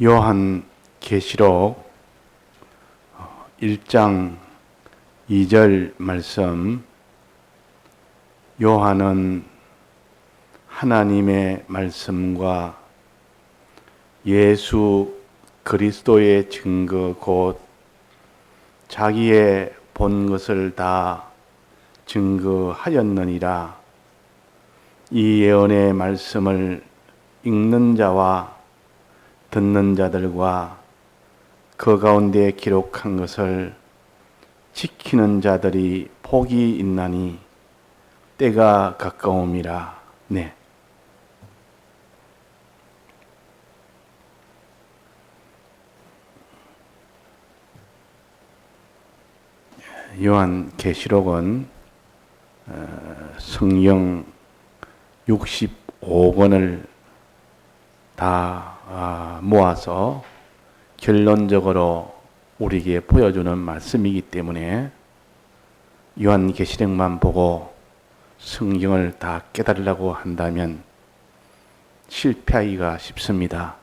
요한 계시록 1장 2절 말씀. 요한은 하나님의 말씀과 예수 그리스도의 증거 곧 자기의 본 것을 다 증거하였느니라. 이 예언의 말씀을 읽는 자와 듣는 자들과 그 가운데 기록한 것을 지키는 자들이 복이 있나니 때가 가까움이라. 네. 요한 계시록은 성경 65권을 다 모아서 결론적으로 우리에게 보여주는 말씀이기 때문에 요한 계시록만 보고 성경을 다 깨달으려고 한다면 실패하기가 쉽습니다.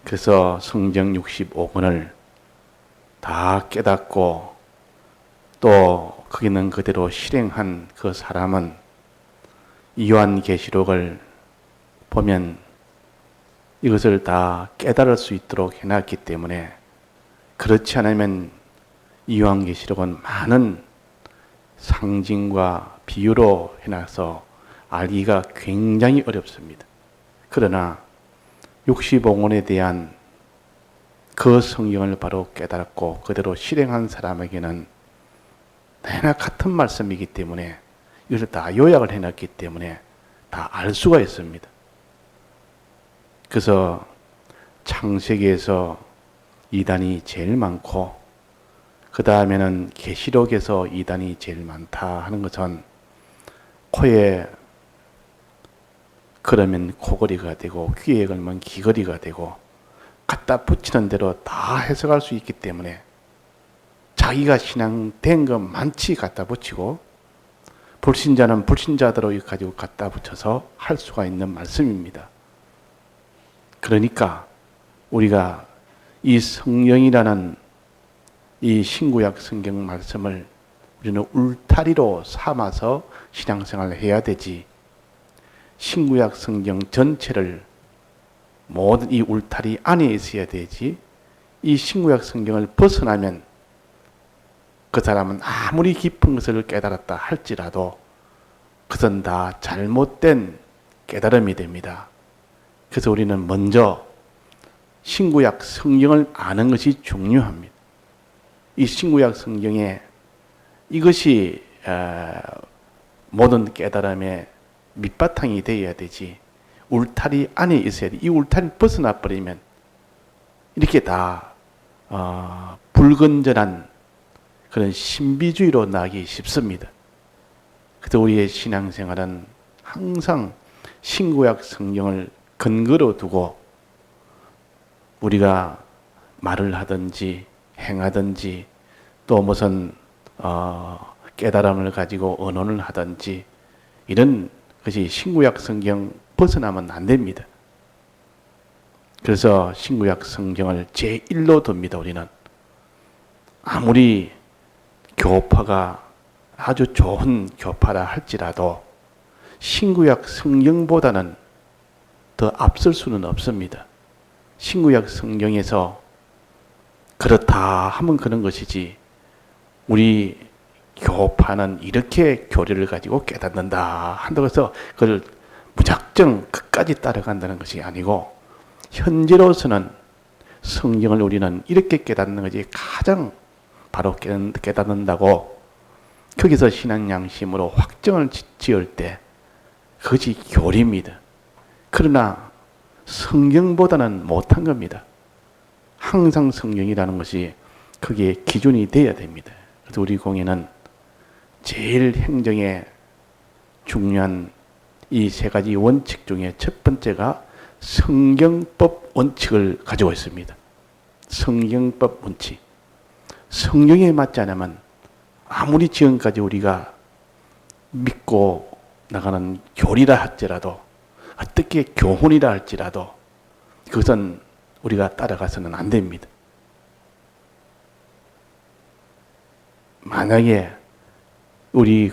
그래서 성경 65권을 다 깨닫고 또 거기는 그대로 실행한 그 사람은 이 요한 계시록을 보면 이것을 다 깨달을 수 있도록 해놨기 때문에, 그렇지 않으면 이 요한 계시록은 많은 상징과 비유로 해놔서 알기가 굉장히 어렵습니다. 그러나 65권에 대한 그 성경을 바로 깨달았고 그대로 실행한 사람에게는 내나 같은 말씀이기 때문에 이것을 다 요약을 해놨기 때문에 다 알 수가 있습니다. 그래서 창세기에서 이단이 제일 많고 그 다음에는 계시록에서 이단이 제일 많다 하는 것은 코에 걸으면 코걸이가 되고 귀에 걸면 귀걸이가 되고 갖다 붙이는 대로 다 해석할 수 있기 때문에 자기가 신앙된 것 많지 갖다 붙이고 불신자는 불신자대로 가지고 갖다 붙여서 할 수가 있는 말씀입니다. 그러니까 우리가 이 성경이라는 이 신구약 성경 말씀을 우리는 울타리로 삼아서 신앙생활을 해야 되지, 신구약 성경 전체를 모든 이 울타리 안에 있어야 되지, 이 신구약 성경을 벗어나면 그 사람은 아무리 깊은 것을 깨달았다 할지라도 그것은 다 잘못된 깨달음이 됩니다. 그래서 우리는 먼저 신구약 성경을 아는 것이 중요합니다. 이 신구약 성경에 이것이 모든 깨달음의 밑바탕이 되어야 되지, 울타리 안에 있어야 돼. 이 울타리를 벗어나 버리면 이렇게 다 불건전한 그런 신비주의로 나기 쉽습니다. 그래서 우리의 신앙생활은 항상 신구약 성경을 근거로 두고 우리가 말을 하든지 행하든지 또 무슨 깨달음을 가지고 언론을 하든지 이런 것이 신구약 성경 벗어나면 안 됩니다. 그래서 신구약 성경을 제1로 둡니다. 우리는 아무리 교파가 아주 좋은 교파라 할지라도 신구약 성경보다는 더 앞설 수는 없습니다. 신구약 성경에서 그렇다 하면 그런 것이지, 우리 교파는 이렇게 교리를 가지고 깨닫는다 한다고 해서 그걸 무작정 끝까지 따라간다는 것이 아니고, 현재로서는 성경을 우리는 이렇게 깨닫는 것이 가장 바로 깨닫는다고 거기서 신앙 양심으로 확정을 지을 때 그것이 교리입니다. 그러나 성경보다는 못한 겁니다. 항상 성경이라는 것이 그게 기준이 되어야 됩니다. 그래서 우리 공예는 제일 행정에 중요한 이 세 가지 원칙 중에 첫 번째가 성경법 원칙을 가지고 있습니다. 성경법 원칙. 성경에 맞지 않으면 아무리 지금까지 우리가 믿고 나가는 교리라 할지라도, 어떻게 교훈이라 할지라도 그것은 우리가 따라가서는 안 됩니다. 만약에 우리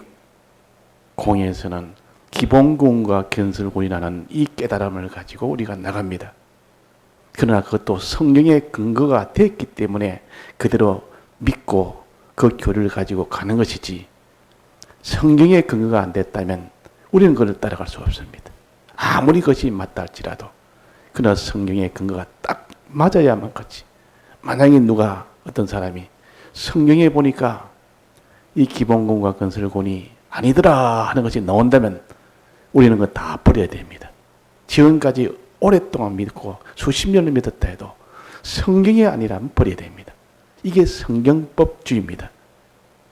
공예에서는 기본군과 견설군이라는 이 깨달음을 가지고 우리가 나갑니다. 그러나 그것도 성경의 근거가 됐기 때문에 그대로 믿고 그 교리를 가지고 가는 것이지, 성경의 근거가 안 됐다면 우리는 그걸 따라갈 수 없습니다. 아무리 그것이 맞다 할지라도. 그러나 성경의 근거가 딱 맞아야만 가지. 만약에 누가, 어떤 사람이 성경에 보니까 이 기본군과 건설군이 아니더라 하는 것이 나온다면 우리는 그거 다 버려야 됩니다. 지금까지 오랫동안 믿고 수십 년을 믿었다 해도 성경이 아니라면 버려야 됩니다. 이게 성경법주의입니다.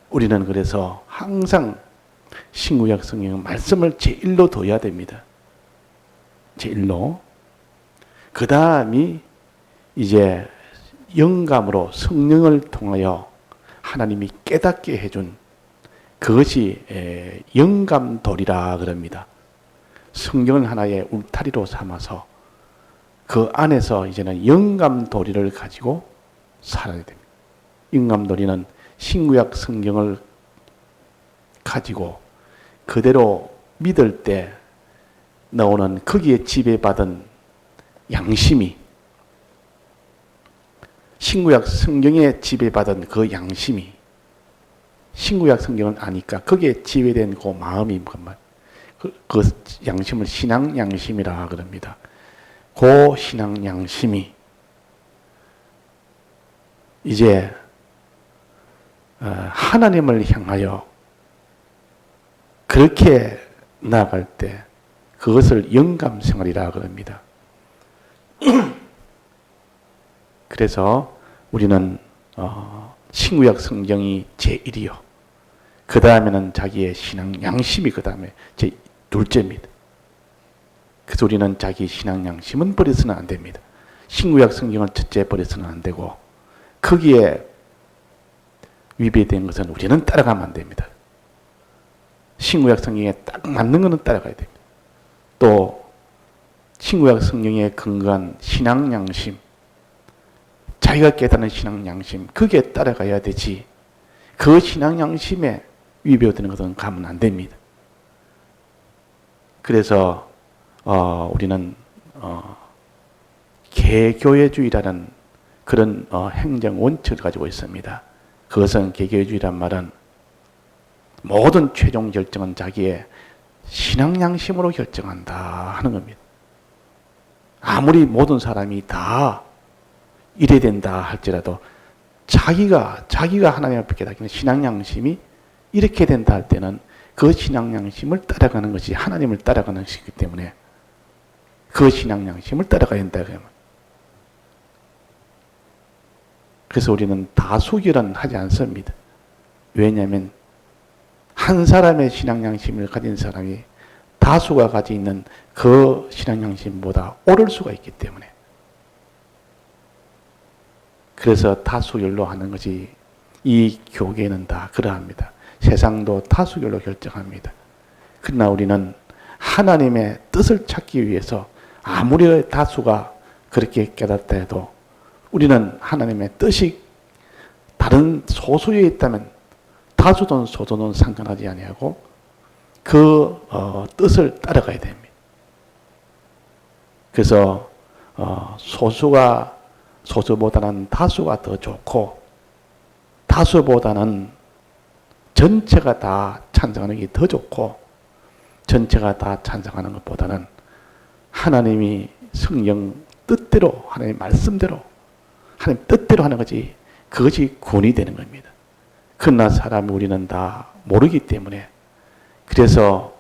우리는 그래서 항상 신구약 성경 말씀을 제1로 둬야 됩니다. 제1로. 그 다음이 이제 영감으로 성령을 통하여 하나님이 깨닫게 해준 그것이 영감돌이라 그럽니다. 성경을 하나의 울타리로 삼아서 그 안에서 이제는 영감도리를 가지고 살아야 됩니다. 영감도리는 신구약 성경을 가지고 그대로 믿을 때 나오는 거기에 지배받은 양심이, 신구약 성경에 지배받은 그 양심이, 신구약 성경을 아니까 거기에 지배된 그 마음이 그 양심을 신앙 양심이라 그럽니다. 그 신앙 양심이 이제 하나님을 향하여 그렇게 나아갈 때 그것을 영감생활이라 그럽니다. 그래서 우리는 신구약 성경이 제1이요. 그 다음에는 자기의 신앙 양심이 그 다음에 제2입니다. 그래서 우리는 자기 신앙 양심은 버려서는 안 됩니다. 신구약 성경을 첫째 버려서는 안 되고 거기에 위배된 것은 우리는 따라가면 안 됩니다. 신구약 성경에 딱 맞는 것은 따라가야 됩니다. 또 신구약 성경에 근거한 신앙 양심, 자기가 깨닫는 신앙 양심, 그게 따라가야 되지, 그 신앙 양심에 위배되는 것은 가면 안 됩니다. 그래서 우리는 개교회주의라는 그런 행정 원칙을 가지고 있습니다. 그것은 개교회주의란 말은 모든 최종 결정은 자기의 신앙 양심으로 결정한다 하는 겁니다. 아무리 모든 사람이 다 이래야 된다 할지라도 자기가 하나님 앞에 깨닫기는 신앙 양심이 이렇게 된다 할 때는 그 신앙 양심을 따라가는 것이 하나님을 따라가는 것이기 때문에 그 신앙 양심을 따라가야 된다. 그래서 우리는 다수결은 하지 않습니다. 왜냐하면 한 사람의 신앙 양심을 가진 사람이 다수가 가지고 있는 그 신앙 양심보다 옳을 수가 있기 때문에, 그래서 다수결로 하는 것이 이 교계는 다 그러합니다. 세상도 다수결로 결정합니다. 그러나 우리는 하나님의 뜻을 찾기 위해서 아무리 다수가 그렇게 깨닫다 해도 우리는 하나님의 뜻이 다른 소수에 있다면 다수든 소수든 상관하지 아니하고 그 뜻을 따라가야 됩니다. 그래서 소수보다는 다수가 더 좋고 다수보다는 전체가 다 찬성하는 게 더 좋고 전체가 다 찬성하는 것보다는 하나님이 성령 뜻대로, 하나님 말씀대로, 하나님 뜻대로 하는 것이, 그것이 구원이 되는 겁니다. 그러나 사람이 우리는 다 모르기 때문에, 그래서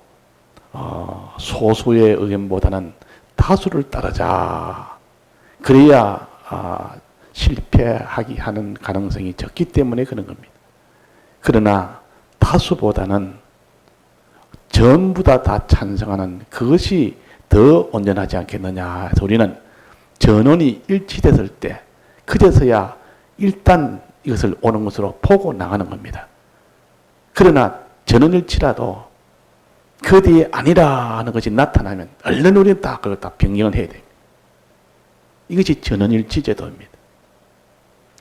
소수의 의견보다는 다수를 따르자. 그래야 실패하기 하는 가능성이 적기 때문에 그런 겁니다. 그러나 다수보다는 전부 다 찬성하는 그것이 더 온전하지 않겠느냐 해서 우리는 전원이 일치됐을 때 그제서야 일단 이것을 오는 것으로 보고 나가는 겁니다. 그러나 전원일치라도 그 뒤에 아니라 하는 것이 나타나면 얼른 우리는 다 그걸 다 변경을 해야 됩니다. 이것이 전원일치 제도입니다.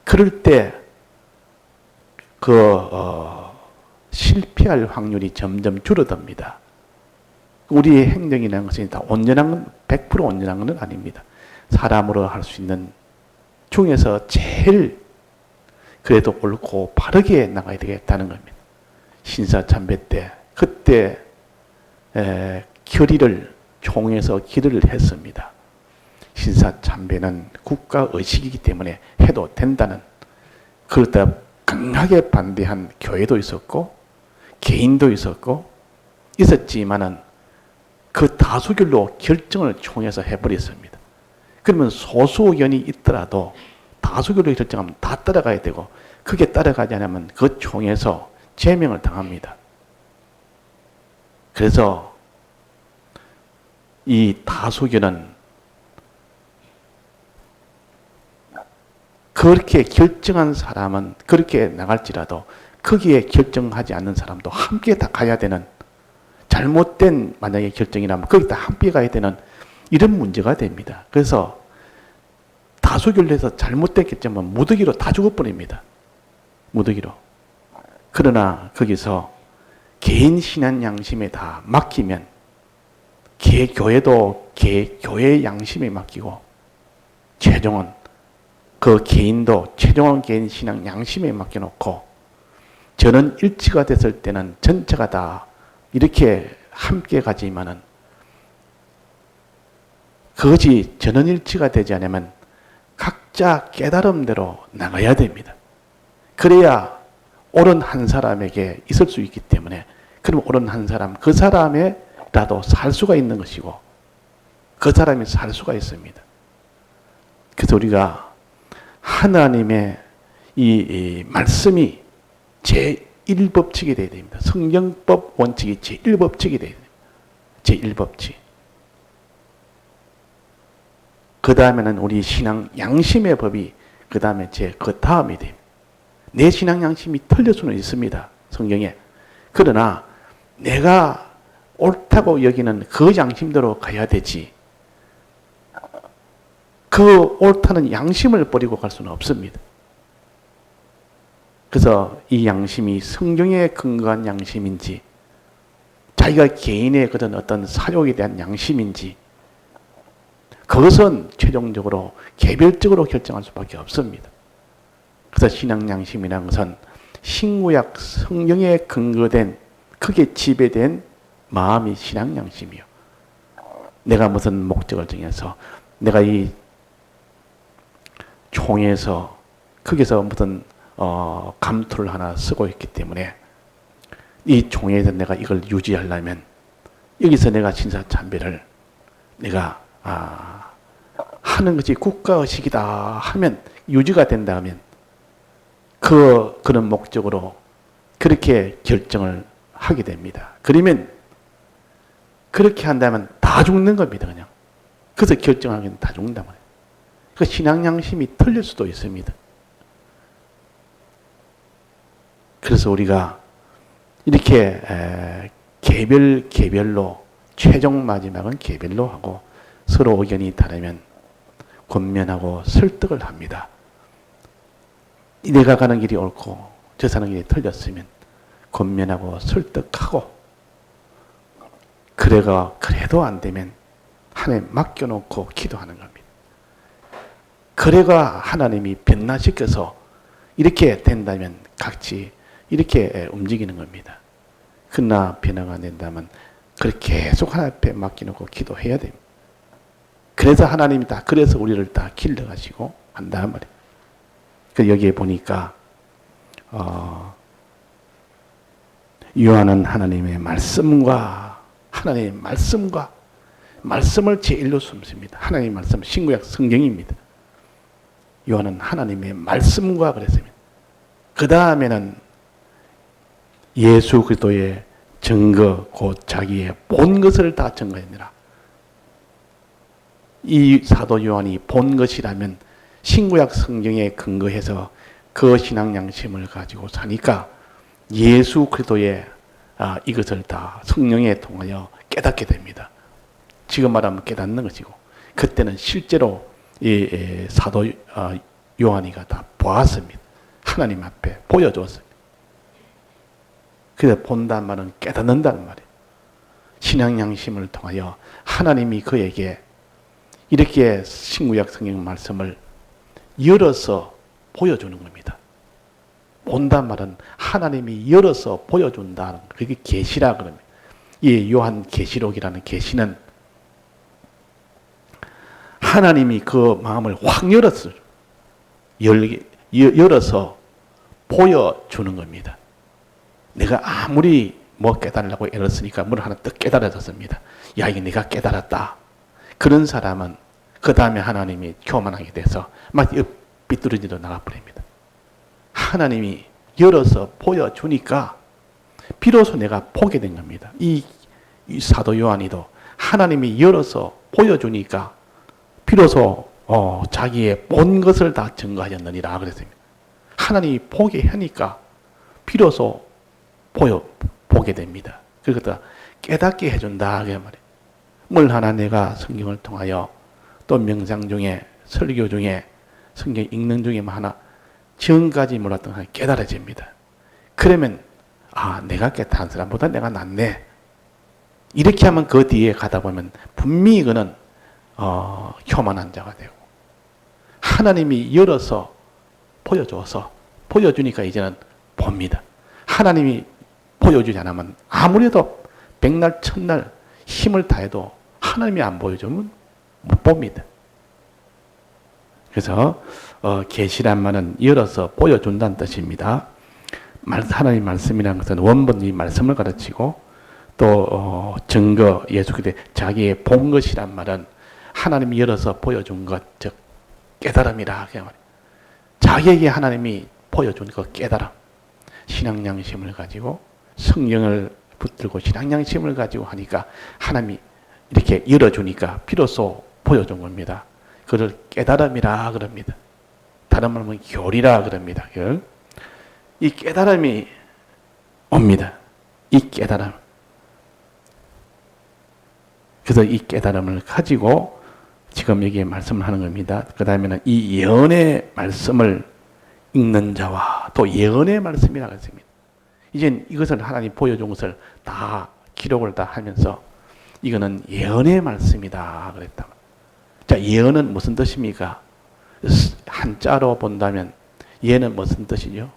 그럴 때 실패할 확률이 점점 줄어듭니다. 우리의 행동이라는 것은 다 온전한 100% 온전한 것은 아닙니다. 사람으로 할 수 있는 중에서 제일 그래도 옳고 바르게 나가야 되겠다는 겁니다. 신사참배 때 그때 결의를 총에서 기도를 했습니다. 신사참배는 국가의식이기 때문에 해도 된다는, 그러다 강하게 반대한 교회도 있었고 개인도 있었지만은 그 다수결로 결정을 총에서 해버렸습니다. 그러면 소수 의견이 있더라도 다수결로 결정하면 다 따라가야 되고, 그게 따라가지 않으면 그 총에서 제명을 당합니다. 그래서 이 다수결은 그렇게 결정한 사람은 그렇게 나갈지라도 거기에 결정하지 않는 사람도 함께 다 가야 되는, 잘못된 만약에 결정이라면 거기 다 함께 가야 되는 이런 문제가 됩니다. 그래서 다수결에서 잘못된 결정은 무더기로 다 죽어버립니다. 무더기로. 그러나 거기서 개인 신앙 양심에 다 맡기면 교회도 교회의 양심에 맡기고 최종은 그 개인도 최종은 개인 신앙 양심에 맡겨놓고 저는 일치가 됐을 때는 전체가 다 이렇게 함께 가지만은 그것이 전원일치가 되지 않으면 각자 깨달음대로 나가야 됩니다. 그래야 옳은 한 사람에게 있을 수 있기 때문에, 그럼 옳은 한 사람, 그 사람에라도 살 수가 있는 것이고 그 사람이 살 수가 있습니다. 그래서 우리가 하나님의 이 말씀이 제1법칙이 되어야 됩니다. 성경법 원칙이 제1법칙이 되어야 됩니다. 제1법칙. 그 다음에는 우리 신앙 양심의 법이 그 다음에 그 다음이 됩니다. 내 신앙 양심이 틀릴 수는 있습니다. 성경에. 그러나 내가 옳다고 여기는 그 양심대로 가야 되지, 그 옳다는 양심을 버리고 갈 수는 없습니다. 그래서 이 양심이 성경에 근거한 양심인지 자기가 개인의 그런 어떤 사욕에 대한 양심인지 그것은 최종적으로 개별적으로 결정할 수밖에 없습니다. 그래서 신앙 양심이라는 것은 신구약 성경에 근거된 크게 지배된 마음이 신앙 양심이요. 내가 무슨 목적을 정해서 내가 이 총에서 거기서 무슨 감투를 하나 쓰고 있기 때문에 이 총에서 내가 이걸 유지하려면 여기서 내가 신사참배를 내가 하는 것이 국가의식이다 하면 유지가 된다 하면 그런 목적으로 그렇게 결정을 하게 됩니다. 그러면 그렇게 한다면 다 죽는 겁니다. 그냥. 그래서 결정하기는 다 죽는단 말이에요. 그 신앙 양심이 틀릴 수도 있습니다. 그래서 우리가 이렇게 개별로 최종 마지막은 개별로 하고 서로 의견이 다르면 권면하고 설득을 합니다. 내가 가는 길이 옳고 저 사는 길이 틀렸으면 권면하고 설득하고, 그래도 안 되면 하나님 맡겨놓고 기도하는 겁니다. 그래가 하나님이 변화시켜서 이렇게 된다면 같이 이렇게 움직이는 겁니다. 그러나 변화가 안 된다면 그렇게 계속 하나님 앞에 맡겨놓고 기도해야 됩니다. 그래서 하나님이 그래서 우리를 다 길러가시고 한단 말이에요. 그 여기에 보니까 요한은 하나님의 말씀을 제1로 숨습니다. 하나님의 말씀, 신구약 성경입니다. 요한은 하나님의 말씀과 그랬습니다. 그 다음에는 예수 그리스도의 증거, 곧 자기의 본 것을 다 증거했느라. 이 사도 요한이 본 것이라면 신구약 성경에 근거해서 그 신앙 양심을 가지고 사니까 예수 그리스도의 이것을 다 성령에 통하여 깨닫게 됩니다. 지금 말하면 깨닫는 것이고, 그때는 실제로 이 사도 요한이가 다 보았습니다. 하나님 앞에 보여줬습니다. 그래서 본다는 말은 깨닫는다는 말이에요. 신앙 양심을 통하여 하나님이 그에게 이렇게 신구약 성경 말씀을 열어서 보여주는 겁니다. 본다는 말은 하나님이 열어서 보여준다는 그게 계시라 그럽니다. 이 요한 계시록이라는 계시는 하나님이 그 마음을 확 열어서 보여주는 겁니다. 내가 아무리 뭐 깨달으려고 애를 쓰니까 뭘 하나 떡 깨달아졌습니다. 야, 이게 내가 깨달았다. 그런 사람은 그 다음에 하나님이 교만하게 돼서 막 삐뚤어지도 나가버립니다. 하나님이 열어서 보여주니까 비로소 내가 보게 된 겁니다. 이 사도 요한이도 하나님이 열어서 보여주니까 비로소 자기의 본 것을 다 증거하였느니라 그랬습니다. 하나님이 보게 하니까 비로소 보게 됩니다. 그러니까 깨닫게 해준다 그 말이에요. 뭘 하나 내가 성경을 통하여 또 명상 중에 설교 중에 성경 읽는 중에 하나 지금까지 몰랐던 하나 깨달아집니다. 그러면 내가 깨달은 사람보다 내가 낫네. 이렇게 하면 그 뒤에 가다 보면 분명히 그는 교만한 자가 되고 하나님이 열어서 보여주니까 이제는 봅니다. 하나님이 보여주지 않으면 아무래도 백날 천날 힘을 다해도 하나님이 안 보여주면 못 봅니다. 그래서 계시란 말은 열어서 보여준다는 뜻입니다. 하나님 말씀이라는 것은 원본이 말씀을 가르치고 또 증거 예수께서 자기의 본 것이란 말은 하나님이 열어서 보여준 것, 즉 깨달음이라 그 말이에요. 자기에게 하나님이 보여준 그 깨달음, 신앙 양심을 가지고 성경을 붙들고 신앙 양심을 가지고 하니까 하나님이 이렇게 열어주니까 비로소 보여준 겁니다. 그걸 깨달음이라 그럽니다. 다른 말로 하면 교리라 그럽니다. 이 깨달음이 옵니다. 이 깨달음. 그래서 이 깨달음을 가지고 지금 여기에 말씀을 하는 겁니다. 그 다음에는 이 예언의 말씀을 읽는 자와 또 예언의 말씀이라고 했습니다. 이제 이것을 하나님 보여준 것을 다 기록을 다 하면서 이거는 예언의 말씀이다 그랬다. 자, 예언은 무슨 뜻입니까? 한자로 본다면 예는 무슨 뜻이죠?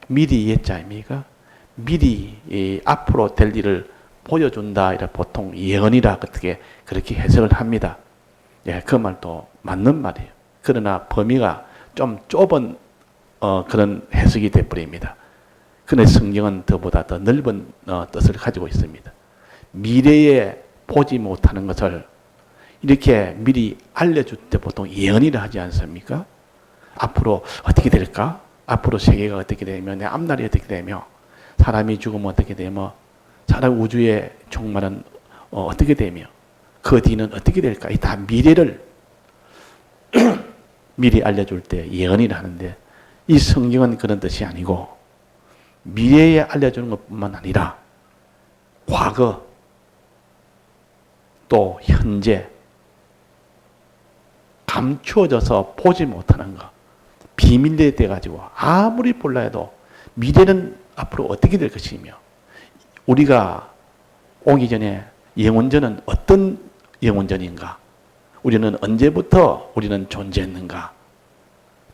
미리 예자입니까? 미리 앞으로 될 일을 보여준다. 이라 보통 예언이라 어떻게 그렇게 해석을 합니다. 예, 그 말도 맞는 말이에요. 그러나 범위가 좀 좁은 그런 해석이 되어버립니다. 그런데 성경은 그보다 더 넓은 뜻을 가지고 있습니다. 미래에 보지 못하는 것을 이렇게 미리 알려줄 때 보통 예언이라 하지 않습니까? 앞으로 어떻게 될까? 앞으로 세계가 어떻게 되며 내 앞날이 어떻게 되며 사람이 죽으면 어떻게 되며 사람 우주의 종말은 어떻게 되며 그 뒤는 어떻게 될까? 이 다 미래를 미리 알려줄 때 예언이라 하는데 이 성경은 그런 뜻이 아니고 미래에 알려주는 것뿐만 아니라 과거 또 현재 감추어져서 보지 못하는 것 비밀에 돼가지고 아무리 볼라 해도 미래는 앞으로 어떻게 될 것이며 우리가 오기 전에 영원전은 어떤 영원전인가? 우리는 언제부터 우리는 존재했는가?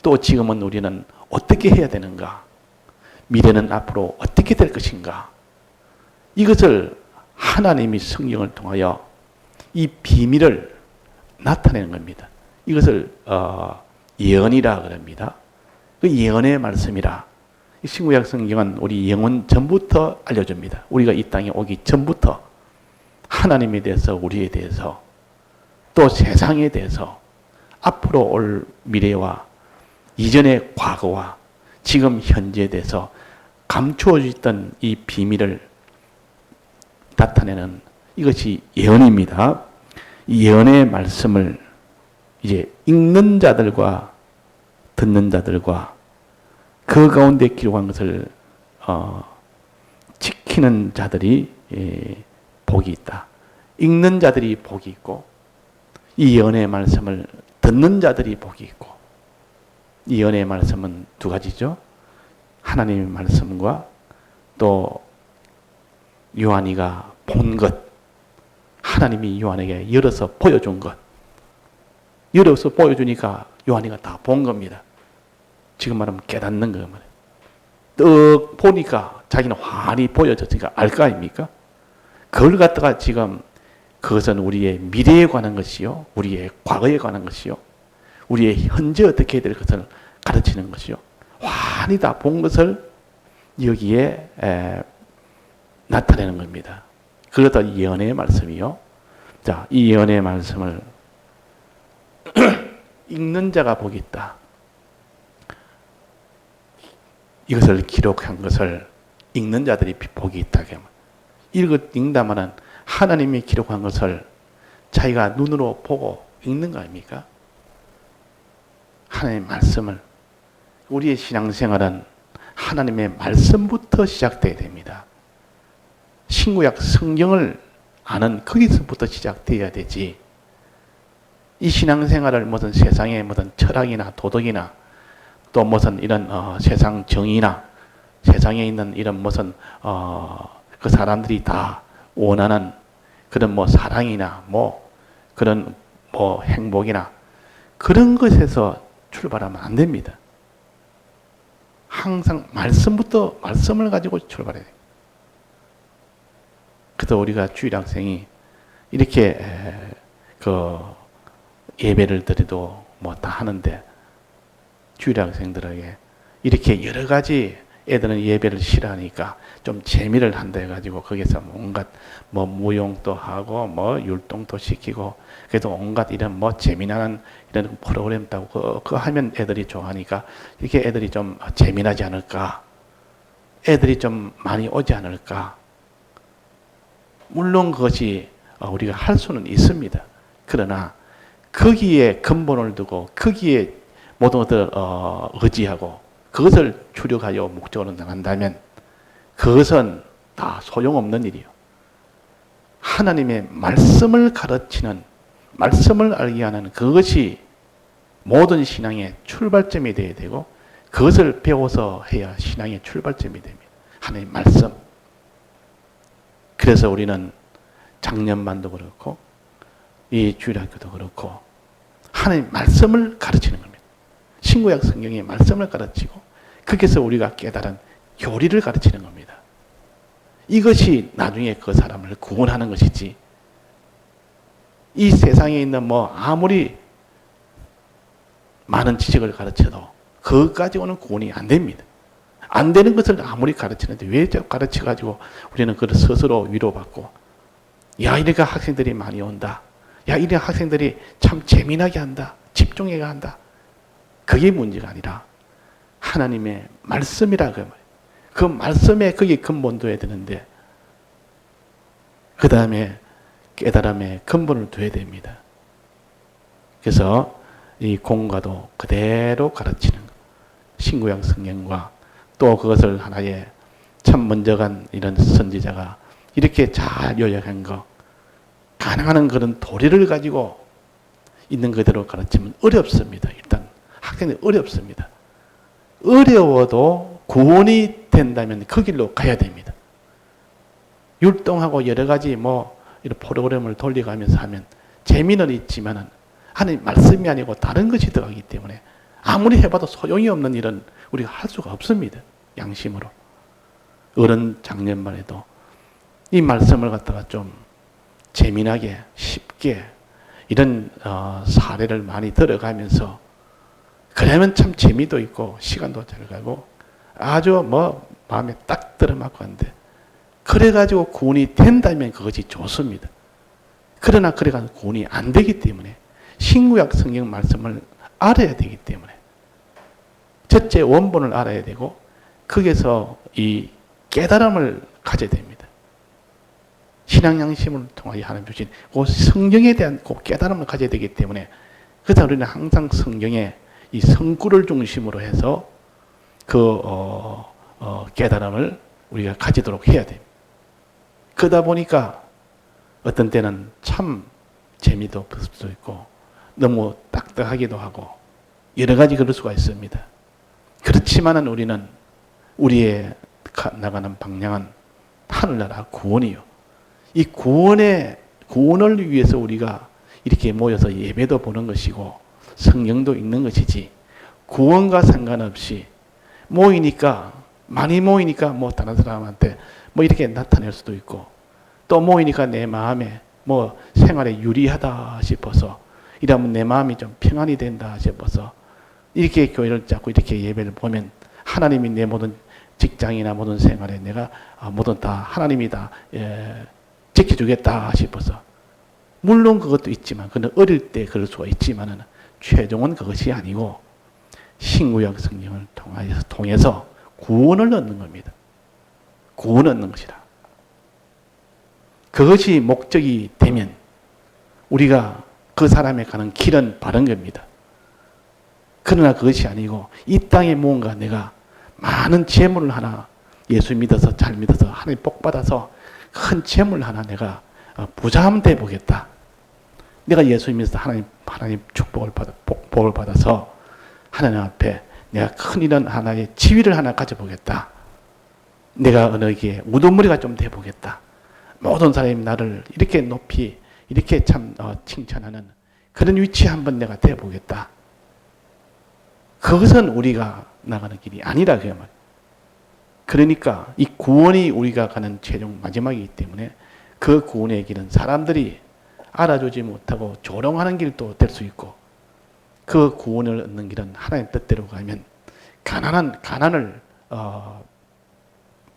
또 지금은 우리는 어떻게 해야 되는가? 미래는 앞으로 어떻게 될 것인가? 이것을 하나님이 성경을 통하여 이 비밀을 나타내는 겁니다. 이것을 예언이라 그럽니다. 그 예언의 말씀이라. 신구약 성경은 우리 영원 전부터 알려줍니다. 우리가 이 땅에 오기 전부터 하나님에 대해서 우리에 대해서 또 세상에 대해서 앞으로 올 미래와 이전의 과거와 지금 현재에 대해서 감추어져 있던 이 비밀을 나타내는 이것이 예언입니다. 이 예언의 말씀을 이제 읽는 자들과 듣는 자들과 그 가운데 기록한 것을 지키는 자들이 복이 있다. 읽는 자들이 복이 있고 이 예언의 말씀을 듣는 자들이 복이 있고, 이 은혜의 말씀은 두 가지죠. 하나님의 말씀과 또 요한이가 본 것, 하나님이 요한에게 열어서 보여준 것. 열어서 보여주니까 요한이가 다 본 겁니다. 지금 말하면 깨닫는 거예요. 떡 보니까 자기는 환히 보여졌으니까 알 거 아닙니까? 그걸 갖다가 지금 그것은 우리의 미래에 관한 것이요, 우리의 과거에 관한 것이요, 우리의 현재 어떻게 해야 될 것을 가르치는 것이요, 환히 다 본 것을 여기에 나타내는 겁니다. 그것도 예언의 말씀이요. 자, 이 예언의 말씀을 읽는 자가 복이 있다. 이것을 기록한 것을 읽는 자들이 복이 있다. 읽는다마는 하나님이 기록한 것을 자기가 눈으로 보고 읽는 거 아닙니까? 하나님의 말씀을, 우리의 신앙생활은 하나님의 말씀부터 시작돼야 됩니다. 신구약 성경을 아는 거기서부터 시작돼야 되지. 이 신앙생활을 무슨 세상의 무슨 철학이나 도덕이나 또 무슨 이런 세상 정의나 세상에 있는 이런 무슨 그 사람들이 다 원하는 그런 뭐 사랑이나 뭐 그런 뭐 행복이나 그런 것에서 출발하면 안 됩니다. 항상 말씀부터 말씀을 가지고 출발해야 돼요. 그래서 우리가 주일 학생이 이렇게 그 예배를 드려도 뭐 다 하는데 주일 학생들에게 이렇게 여러 가지 애들은 예배를 싫어하니까 좀 재미를 한다 해가지고 거기서 온갖 뭐 무용도 하고 뭐 율동도 시키고 그래도 온갖 이런 뭐 재미나는 이런 프로그램도 하고 그거 하면 애들이 좋아하니까 이렇게 애들이 좀 재미나지 않을까, 애들이 좀 많이 오지 않을까. 물론 그것이 우리가 할 수는 있습니다. 그러나 거기에 근본을 두고 거기에 모든 것을 의지하고 그것을 추력하여 목적으로 나간다면 그것은 다 소용없는 일이요. 하나님의 말씀을 가르치는, 말씀을 알게 하는 그것이 모든 신앙의 출발점이 되어야 되고 그것을 배워서 해야 신앙의 출발점이 됩니다. 하나님의 말씀. 그래서 우리는 작년반도 그렇고 이 주일학교도 그렇고 하나님의 말씀을 가르치는 겁니다. 신구약 성경의 말씀을 가르치고 거기서 우리가 깨달은 교리를 가르치는 겁니다. 이것이 나중에 그 사람을 구원하는 것이지, 이 세상에 있는 뭐 아무리 많은 지식을 가르쳐도 그것 가지고는 구원이 안 됩니다. 안 되는 것을 아무리 가르치는데 왜 가르쳐가지고 우리는 그걸 스스로 위로받고, 야, 이러니까 학생들이 많이 온다. 야, 이런 학생들이 참 재미나게 한다. 집중해가 한다. 그게 문제가 아니라 하나님의 말씀이라 그 말이에요. 그 말씀에 거기에 근본둬야 되는데 그 다음에 깨달음의 근본을 둬야 됩니다. 그래서 이 공과도 그대로 가르치는 신구약 성경과 또 그것을 하나의 참 먼저 간 이런 선지자가 이렇게 잘 요약한 거, 가능한 그런 도리를 가지고 있는 그대로 가르치면 어렵습니다. 일단 학생이 어렵습니다. 어려워도 구원이 된다면 그 길로 가야 됩니다. 율동하고 여러 가지 뭐 이런 프로그램을 돌려가면서 하면 재미는 있지만은 하나님 말씀이 아니고 다른 것이 들어가기 때문에 아무리 해봐도 소용이 없는 일은 우리가 할 수가 없습니다. 양심으로. 어른 작년만 해도 이 말씀을 갖다가 좀 재미나게 쉽게 이런 사례를 많이 들어가면서 그러면 참 재미도 있고 시간도 잘 가고 아주 뭐 마음에 딱 들어맞고 하는데 그래가지고 구원이 된다면 그것이 좋습니다. 그러나 그래가지고 구원이 안 되기 때문에 신구약 성경 말씀을 알아야 되기 때문에 첫째 원본을 알아야 되고 거기서 이 깨달음을 가져야 됩니다. 신앙 양심을 통하여 하나님 주신 그 성경에 대한 그 깨달음을 가져야 되기 때문에 그래서 우리는 항상 성경에 이 성구를 중심으로 해서 그 깨달음을 우리가 가지도록 해야 됩니다. 그러다 보니까 어떤 때는 참 재미도 없을 수도 있고 너무 딱딱하기도 하고 여러 가지 그럴 수가 있습니다. 그렇지만은 우리는 우리의 나가는 방향은 하늘나라 구원이요. 이 구원을 위해서 우리가 이렇게 모여서 예배도 보는 것이고 성경도 읽는 것이지, 구원과 상관없이 모이니까, 많이 모이니까 뭐 다른 사람한테 뭐 이렇게 나타낼 수도 있고, 또 모이니까 내 마음에 뭐 생활에 유리하다 싶어서, 이러면 내 마음이 좀 평안이 된다 싶어서 이렇게 교회를 잡고 이렇게 예배를 보면 하나님이 내 모든 직장이나 모든 생활에 내가 모든 다 하나님이 다 지켜주겠다 싶어서, 물론 그것도 있지만, 그는 어릴 때 그럴 수가 있지만은 최종은 그것이 아니고 신구약 성경을 통해서 구원을 얻는 겁니다. 구원을 얻는 것이라. 그것이 목적이 되면 우리가 그 사람에 가는 길은 바른 겁니다. 그러나 그것이 아니고 이 땅에 무언가 내가 많은 재물을 하나, 예수 믿어서 잘 믿어서 하나님 복 받아서 큰 재물 하나 내가 부자 한번 돼 보겠다. 내가 예수 믿어서 하나님 축복을 복을 받아서 하나님 앞에 내가 큰 이런 하나의 지위를 하나 가져보겠다. 내가 어느 게 우두머리가 좀 돼 보겠다. 모든 사람이 나를 이렇게 높이 이렇게 참 칭찬하는 그런 위치에 한번 내가 돼 보겠다. 그것은 우리가 나가는 길이 아니라 그 말. 그러니까 이 구원이 우리가 가는 최종 마지막이기 때문에 그 구원의 길은 사람들이 알아주지 못하고 조롱하는 길도 될 수 있고, 그 구원을 얻는 길은 하나님 뜻대로 가면 가난을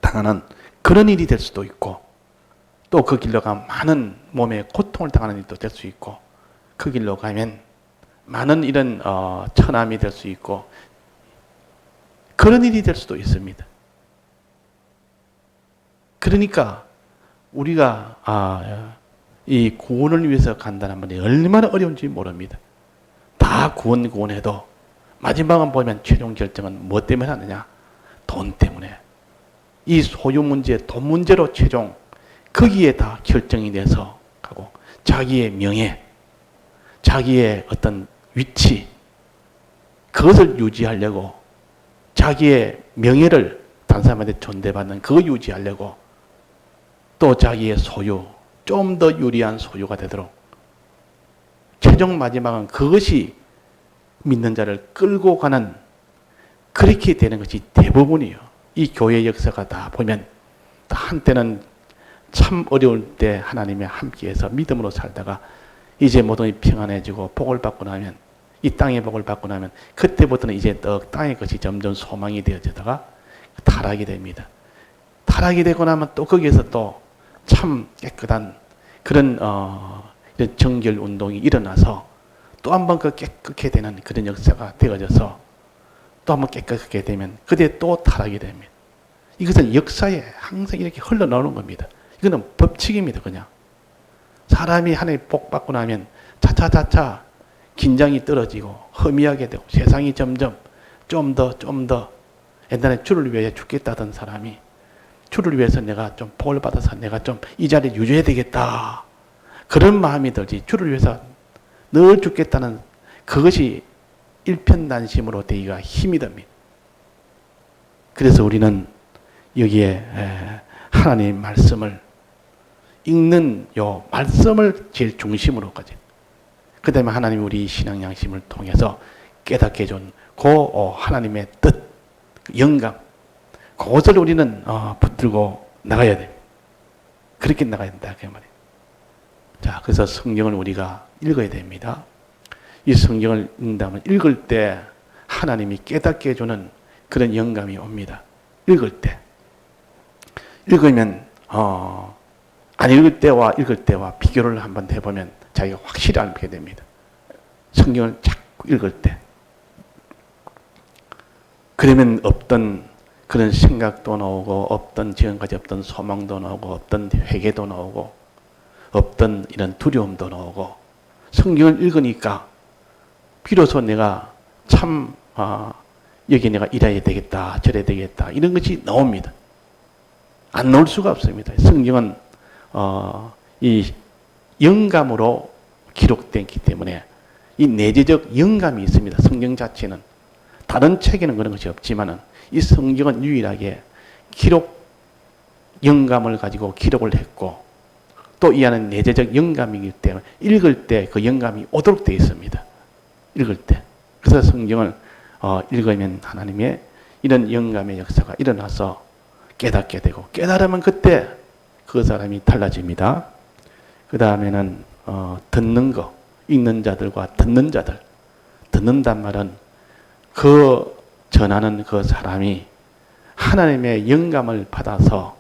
당하는 그런 일이 될 수도 있고, 또 그 길로 가면 많은 몸에 고통을 당하는 일도 될 수 있고, 그 길로 가면 많은 이런 처남이 될 수 있고, 그런 일이 될 수도 있습니다. 그러니까 우리가 이 구원을 위해서 간다는 말이 얼마나 어려운지 모릅니다. 다 구원해도 마지막은 보면 최종 결정은 뭐 때문에 하느냐? 돈 때문에. 이 소유 문제, 돈 문제로 최종 거기에 다 결정이 돼서 가고, 자기의 명예, 자기의 어떤 위치, 그것을 유지하려고, 자기의 명예를 다른 사람한테 존대받는 그거 유지하려고, 또 자기의 소유, 좀 더 유리한 소유가 되도록, 최종 마지막은 그것이 믿는 자를 끌고 가는, 그렇게 되는 것이 대부분이에요. 이 교회 역사가 다 보면, 한때는 참 어려울 때 하나님이 함께해서 믿음으로 살다가 이제 모든 평안해지고 복을 받고 나면, 이 땅의 복을 받고 나면 그때부터는 이제 땅의 것이 점점 소망이 되어지다가 타락이 됩니다. 타락이 되고 나면 또 거기에서 또 참 깨끗한 그런 이런 정결 운동이 일어나서 또 한 번 그 깨끗게 되는 그런 역사가 되어져서 또 한 번 깨끗하게 되면 그때 또 타락이 됩니다. 이것은 역사에 항상 이렇게 흘러나오는 겁니다. 이거는 법칙입니다. 그냥 사람이 하나님 복 받고 나면 차차차차 긴장이 떨어지고 허미하게 되고, 세상이 점점 좀 더 옛날에 주를 위해 죽겠다던 사람이 주를 위해서 내가 좀 복을 받아서 내가 좀 이 자리를 유지해야 되겠다, 그런 마음이 들지, 주를 위해서 늘 죽겠다는 그것이 일편단심으로 되기가 힘이 듭니다. 그래서 우리는 여기에 하나님의 말씀을 읽는 요 말씀을 제일 중심으로까지, 그 다음에 하나님이 우리 신앙 양심을 통해서 깨닫게 해준 그 하나님의 뜻, 영감, 그것을 우리는 붙들고 나가야 됩니다. 그렇게 나가야 된다 그 말이에요. 자, 그래서 성경을 우리가 읽어야 됩니다. 이 성경을 읽는다면 읽을 때 하나님이 깨닫게 해주는 그런 영감이 옵니다. 읽을 때. 읽으면 안 읽을 때와 읽을 때와 비교를 한번 해보면 자기가 확실히 알게 됩니다. 성경을 자꾸 읽을 때. 그러면 없던 그런 생각도 나오고, 없던 지금까지 없던 소망도 나오고, 없던 회개도 나오고, 없던 이런 두려움도 나오고, 성경을 읽으니까 비로소 내가 참 여기 내가 이래야 되겠다, 저래야 되겠다, 이런 것이 나옵니다. 안 나올 수가 없습니다. 성경은 이 영감으로 기록되기 때문에 이 내재적 영감이 있습니다. 성경 자체는. 다른 책에는 그런 것이 없지만은 이 성경은 유일하게 기록, 영감을 가지고 기록을 했고 또 이 안은 내재적 영감이기 때문에 읽을 때 그 영감이 오도록 되어 있습니다. 읽을 때. 그래서 성경을 읽으면 하나님의 이런 영감의 역사가 일어나서 깨닫게 되고 깨달으면 그때 그 사람이 달라집니다. 그 다음에는 듣는 거, 읽는 자들과 듣는 자들. 듣는단 말은 그 전하는 그 사람이 하나님의 영감을 받아서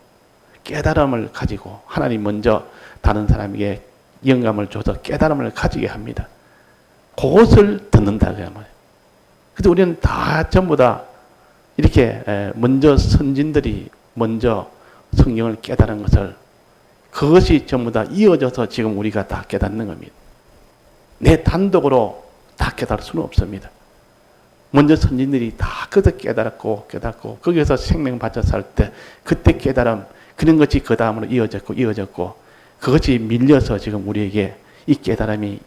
깨달음을 가지고 하나님 먼저 다른 사람에게 영감을 줘서 깨달음을 가지게 합니다. 그것을 듣는다 그 말이에요. 그래서 우리는 다 전부 다 이렇게 먼저 선진들이 먼저 성경을 깨달은 것을 그것이 전부 다 이어져서 지금 우리가 다 깨닫는 겁니다. 내 단독으로 다 깨달을 수는 없습니다. 먼저 선진들이 다 그것을 깨달았고 거기에서 생명 받쳐 살 때 그때 깨달음 그런 것이 그 다음으로 이어졌고 그것이 밀려서 지금 우리에게 이 깨달음이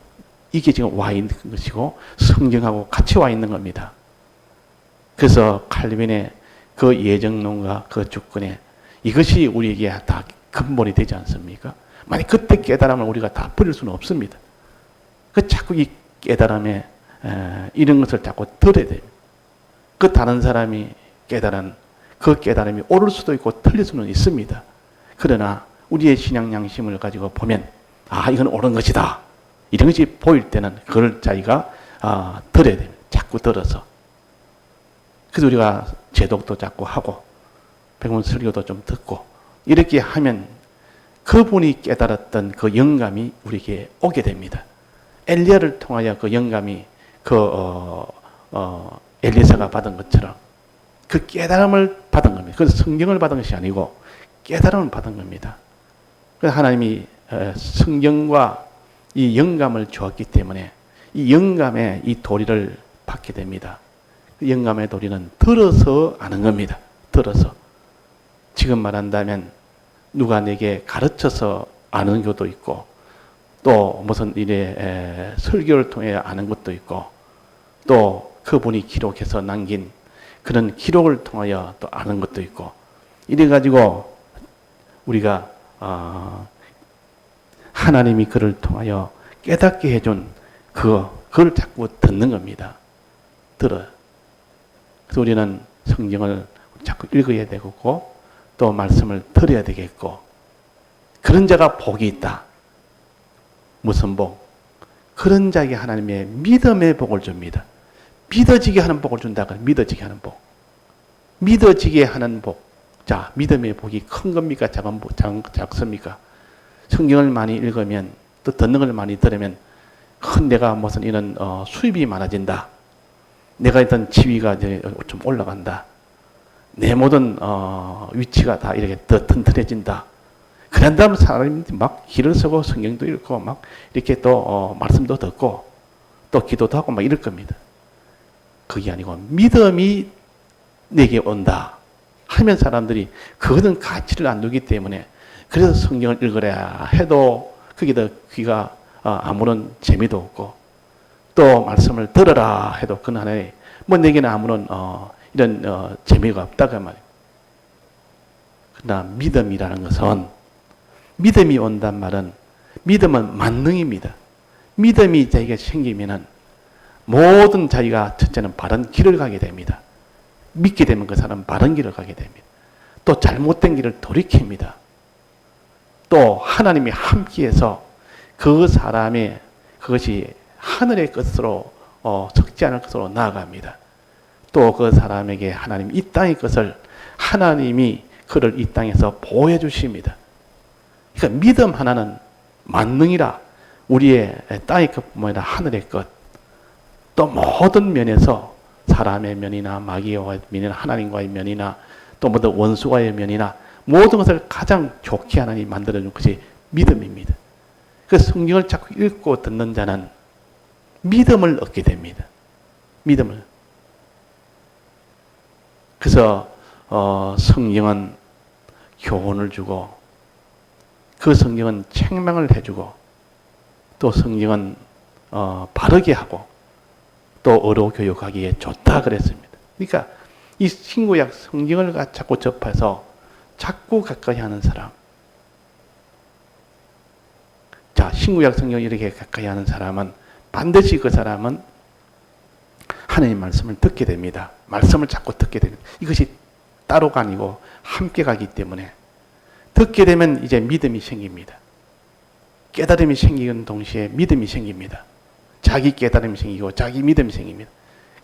이게 지금 와 있는 것이고 성경하고 같이 와 있는 겁니다. 그래서 칼빈의 그 예정론과 그 주권에 이것이 우리에게 다 근본이 되지 않습니까? 만약 그때 깨달음을 우리가 다 버릴 수는 없습니다. 그 자꾸 이 깨달음에 이런 것을 자꾸 들어야 됩니다. 그 다른 사람이 깨달은 그 깨달음이 옳을 수도 있고 틀릴 수는 있습니다. 그러나 우리의 신앙 양심을 가지고 보면 이건 옳은 것이다. 이런 것이 보일 때는 그걸 자기가 들어야 됩니다. 자꾸 들어서. 그래서 우리가 제독도 자꾸 하고 백문 설교도 좀 듣고 이렇게 하면 그분이 깨달았던 그 영감이 우리에게 오게 됩니다. 엘리야를 통하여 그 영감이 엘리사가 받은 것처럼 그 깨달음을 받은 겁니다. 그래서 성경을 받은 것이 아니고 깨달음을 받은 겁니다. 그래서 하나님이 성경과 이 영감을 주었기 때문에 이 영감의 이 도리를 받게 됩니다. 그 영감의 도리는 들어서 아는 겁니다. 들어서. 지금 말한다면 누가 내게 가르쳐서 아는 것도 있고 또 무슨 일에 설교를 통해 아는 것도 있고 또 그분이 기록해서 남긴 그런 기록을 통하여 또 아는 것도 있고 이래가지고 우리가 하나님이 그를 통하여 깨닫게 해준 그걸 자꾸 듣는 겁니다. 들어요. 그래서 우리는 성경을 자꾸 읽어야 되고 또 말씀을 들어야 되겠고 그런 자가 복이 있다. 무슨 복? 그런 자에게 하나님의 믿음의 복을 줍니다. 믿어지게 하는 복을 준다. 믿어지게 하는 복. 믿어지게 하는 복. 자, 믿음의 복이 큰 겁니까? 작습니까? 성경을 많이 읽으면 또 듣는 걸 많이 들으면 내가 무슨 이런 수입이 많아진다. 내가 있던 지위가 이제 좀 올라간다. 내 모든 위치가 다 이렇게 더 튼튼해진다. 그런 다음 사람들이 막 길을 서고 성경도 읽고 막 이렇게 또 말씀도 듣고 또 기도도 하고 막 이럴 겁니다. 그게 아니고 믿음이 내게 온다 하면 사람들이 그것은 가치를 안 두기 때문에 그래서 성경을 읽으라 해도 거기다 귀가 아무런 재미도 없고 또 말씀을 들어라 해도 그건 하나의 내게는 아무런 이런 재미가 없다 그 말이에요. 그러나 믿음이라는 것은 믿음이 온단 말은 믿음은 만능입니다. 믿음이 자기가 생기면은 모든 자기가 첫째는 바른 길을 가게 됩니다. 믿게 되면 그 사람은 바른 길을 가게 됩니다. 또 잘못된 길을 돌이킵니다. 또 하나님이 함께해서 그 사람의 그것이 하늘의 것으로 적지 않을 것으로 나아갑니다. 또 그 사람에게 하나님 이 땅의 것을 하나님이 그를 이 땅에서 보호해 주십니다. 그러니까 믿음 하나는 만능이라 우리의 땅의 것뿐만 아니라 하늘의 것 또 모든 면에서 사람의 면이나 마귀와의 면이나 하나님과의 면이나 또 모든 원수와의 면이나 모든 것을 가장 좋게 하나님이 만들어준 것이 믿음입니다. 그 성경을 자꾸 읽고 듣는 자는 믿음을 얻게 됩니다. 믿음을. 그래서 성경은 교훈을 주고 그 성경은 책망을 해주고 또 성경은 바르게 하고 또 어로 교육하기에 좋다 그랬습니다. 그러니까 이 신구약 성경을 자꾸 접해서 자꾸 가까이 하는 사람. 자, 신구약 성경을 이렇게 가까이 하는 사람은 반드시 그 사람은 하나님 말씀을 듣게 됩니다. 말씀을 자꾸 듣게 됩니다. 이것이 따로가 아니고 함께 가기 때문에 듣게 되면 이제 믿음이 생깁니다. 깨달음이 생기는 동시에 믿음이 생깁니다. 자기 깨달음이 생기고 자기 믿음이 생깁니다.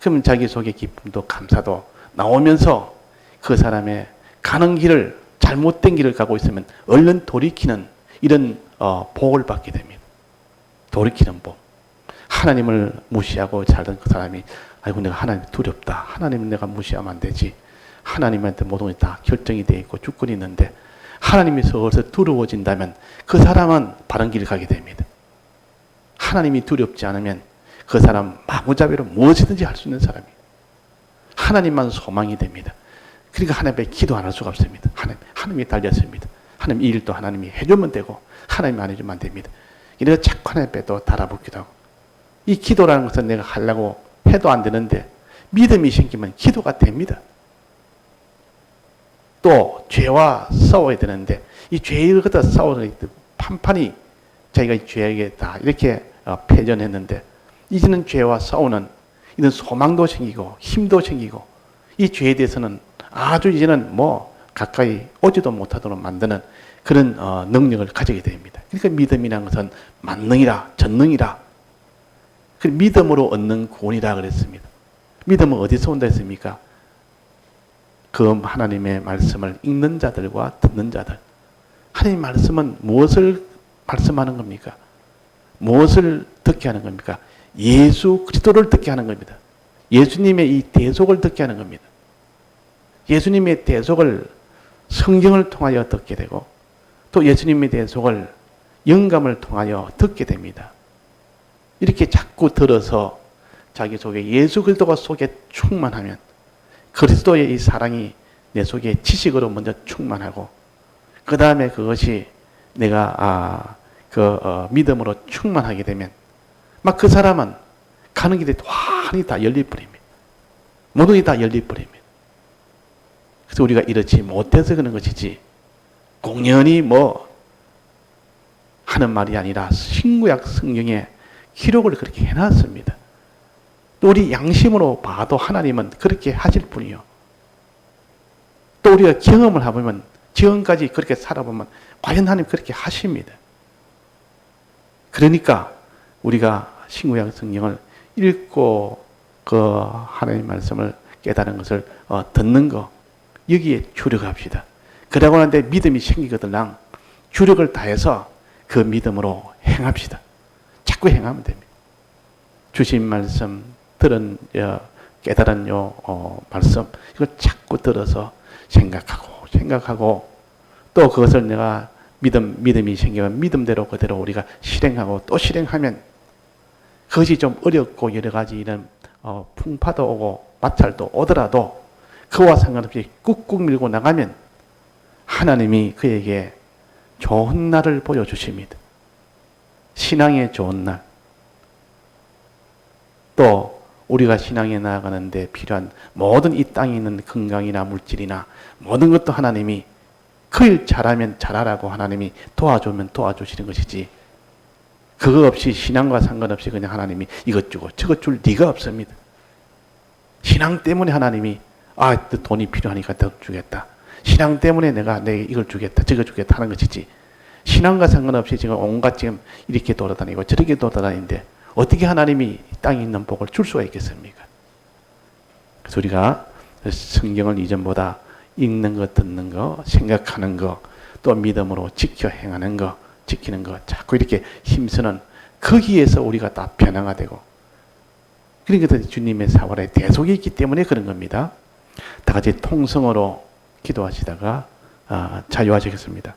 그러면 자기 속에 기쁨도 감사도 나오면서 그 사람의 가는 길을 잘못된 길을 가고 있으면 얼른 돌이키는 이런 복을 받게 됩니다. 돌이키는 복. 하나님을 무시하고 살던 그 사람이 아이고 내가 하나님 두렵다. 하나님을 내가 무시하면 안 되지. 하나님한테 모든 것이 다 결정이 되어 있고 주권이 있는데 하나님이 서서 두려워진다면 그 사람은 바른 길을 가게 됩니다. 하나님이 두렵지 않으면 그 사람 마구잡이로 무엇이든지 할 수 있는 사람이에요. 하나님만 소망이 됩니다. 그러니까 하나님 앞에 기도 안 할 수가 없습니다. 하나님이 달렸습니다. 하나님 이 일도 하나님이 해주면 되고 하나님이 안 해주면 안 됩니다. 이래서 자꾸 하나님 앞에 또 달아붙기도 하고 이 기도라는 것은 내가 하려고 해도 안 되는데 믿음이 생기면 기도가 됩니다. 또 죄와 싸워야 되는데 이 죄를 갖다 싸우는 판판이 자기가 이 죄에게 다 이렇게 패전했는데 이제는 죄와 싸우는 이런 소망도 생기고 힘도 생기고 이 죄에 대해서는 아주 이제는 뭐 가까이 오지도 못하도록 만드는 그런 능력을 가지게 됩니다. 그러니까 믿음이라는 것은 만능이라 전능이라 그 믿음으로 얻는 구원이라 그랬습니다. 믿음은 어디서 온다 했습니까? 그 하나님의 말씀을 읽는 자들과 듣는 자들. 하나님의 말씀은 무엇을 말씀하는 겁니까? 무엇을 듣게 하는 겁니까? 예수 그리스도를 듣게 하는 겁니다. 예수님의 이 대속을 듣게 하는 겁니다. 예수님의 대속을 성경을 통하여 듣게 되고 또 예수님의 대속을 영감을 통하여 듣게 됩니다. 이렇게 자꾸 들어서 자기 속에 예수 그리스도가 속에 충만하면 그리스도의 이 사랑이 내 속에 지식으로 먼저 충만하고 그 다음에 그것이 내가 믿음으로 충만하게 되면 막 그 사람은 가는 길에 완전히 다 열려버립니다. 모든 게 다 열려버립니다. 그래서 우리가 이렇지 못해서 그런 것이지 공연히 뭐 하는 말이 아니라 신구약 성경에 기록을 그렇게 해놨습니다. 또 우리 양심으로 봐도 하나님은 그렇게 하실 분이요. 또 우리가 경험을 해보면 지금까지 그렇게 살아보면 과연 하나님 그렇게 하십니다. 그러니까 우리가 신구약 성경을 읽고 그 하나님 말씀을 깨달은 것을 듣는 거 여기에 주력합시다. 그러고 나는데 믿음이 생기거든요. 주력을 다해서 그 믿음으로 행합시다. 자꾸 행하면 됩니다. 주신 말씀 들은 깨달은 말씀 이걸 자꾸 들어서 생각하고 또 그것을 내가 믿음이 생기면 믿음대로 그대로 우리가 실행하고 또 실행하면 그것이 좀 어렵고 여러 가지 이런 풍파도 오고 마찰도 오더라도 그와 상관없이 꾹꾹 밀고 나가면 하나님이 그에게 좋은 날을 보여주십니다. 신앙의 좋은 날. 또 우리가 신앙에 나아가는데 필요한 모든 이 땅에 있는 건강이나 물질이나 모든 것도 하나님이 그 일 잘하면 잘하라고 하나님이 도와주면 도와주시는 것이지 그거 없이 신앙과 상관없이 그냥 하나님이 이것 주고 저것 줄 리가 없습니다. 신앙 때문에 하나님이 돈이 필요하니까 더 주겠다. 신앙 때문에 내가 이걸 주겠다 저거 주겠다 하는 것이지 신앙과 상관없이 지금 온갖 지금 이렇게 돌아다니고 저렇게 돌아다니는데 어떻게 하나님이 땅에 있는 복을 줄 수가 있겠습니까? 그래서 우리가 성경을 이전보다 읽는 것, 듣는 거, 생각하는 거, 또 믿음으로 지켜 행하는 거, 지키는 거 자꾸 이렇게 힘쓰는 거기에서 우리가 다 변화가 되고 그러니까 주님의 사활에 대속이 있기 때문에 그런 겁니다. 다 같이 통성으로 기도하시다가 자유하시겠습니다.